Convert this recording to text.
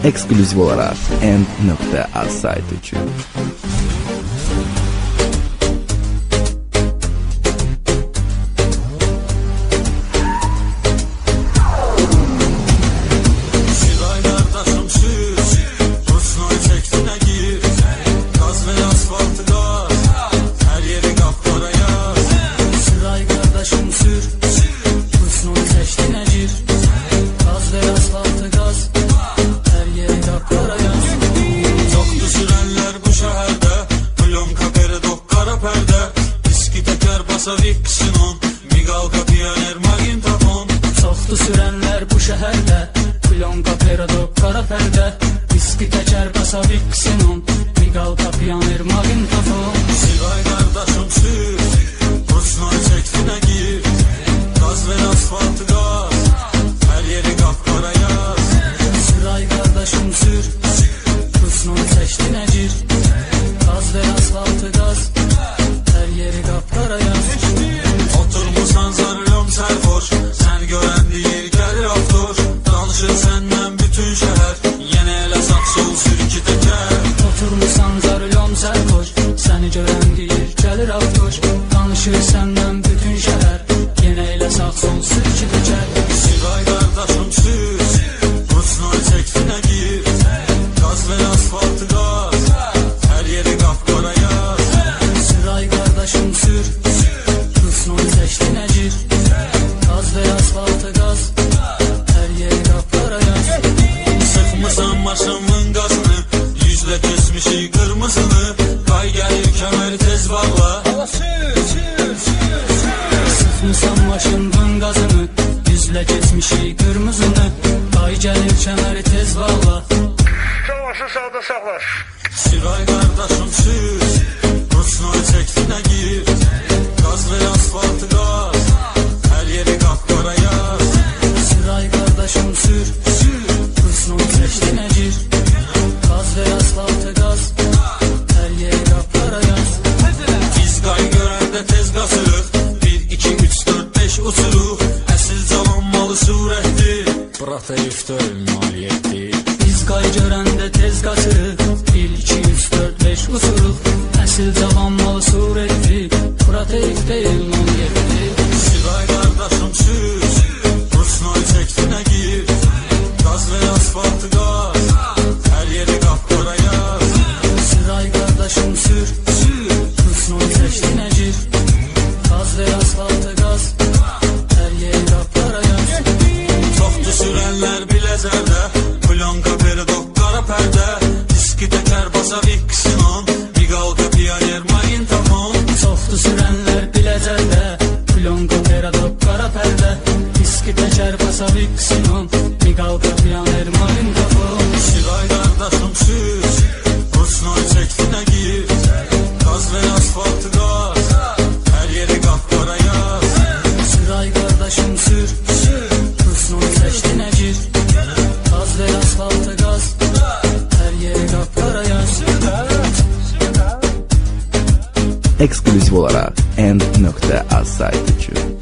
Eksklüziv olarak End.az saytı için. Viksin Migalka Pioner Magintafon. Çoxdu sürənlər bu şəhərdə, Plonka Peradok qara pərdə, viski təkər basa Viksin Migalka Pioner Magintafon. Silay qardaşım sür, Rusnoy çəksinə gir, gaz ver asfaltı gaz, hər yeri qapqara yaz. Silay qardaşım sür, Rusnoy çəksinə gir, gaz ver asfaltı gaz, hər yeri qapqara yaz. Oturmusan zarıyorum sərxoş, sən görən deyir gəlir avtoş. Danışır səndən bütün şəhər, yenə elə sağ sol sürki təkər. Oturmusan zarıyorum sərxoş, səni görən deyir gəlir avtoş. Danışır səndən bütün şəhər, yenə elə sağ sol sürki təkər. Silay qardaşım sür, Rusnoy çəksinə gir, gaz ver asfaltı gaz, hər yeri qapqara yaz. Silay qardaşım sür, Rusnoy çəksinə gir, gaz ver asfaltı gaz, hər yeri qapqara yaz. Sıxmısan maşımın qazını, yüzlə kesmişik qırmızını, qay gəlir kəməri tez bağla. Sıxmısan maşının qazını, yüzlə kesmişik qırmızını, qay gəlir kəməri tez bağla. Savaşı sağda saxlar. Silay qardaşım sür, Rusnoy çəksinə gir, gaz ver asfaltı gaz, hər yeri qapqara yaz. Silay qardaşım sür, Rusnoy çəksinə gir, gaz ver asfaltı gaz, hər yeri qapqara yaz. Biz qay görəndə tez qasırıq, 1, 2, 3, 4, 5 uçuruq, əsil cavan malı surətdir, Bratayev deyil nailiyyətdir. Biz qay görəndə tez qaçırıq, 1, 2, 3, 4, 5 uçuruq, əsil cavan malı surətdir, Bratayev deyil nailiyyətdir. Silay qardaşım sür, Rusnoy çəksinə gir, gaz ver asfaltı gaz, hər yeri qapqara yaz. Silay qardaşım sür, Rusnoy çəksinə gir, gaz ver asfaltı gaz, hər yeri qapqara yaz. Çoxdu sürənlər biləcərdə, Plonka Peradok qara pərdə, diski təkər basa Viksin Migalka Pioner Magintafon. Çoxdu sürənlər biləcərdə, Plonka Peradok qara pərdə, diski təkər basa Viksin Migalka Pioner Magintafon. Silay qardaşım sür, Rusnoy çəksinə gir, gaz ver asfaltı gaz, hər yeri qapqara yaz. Silay qardaşım sür, Rusnoy çəksinə gir, gaz ver asfaltı gaz, hər yeri qapqara yaz. Eksklüziv olarak End.az saytı için.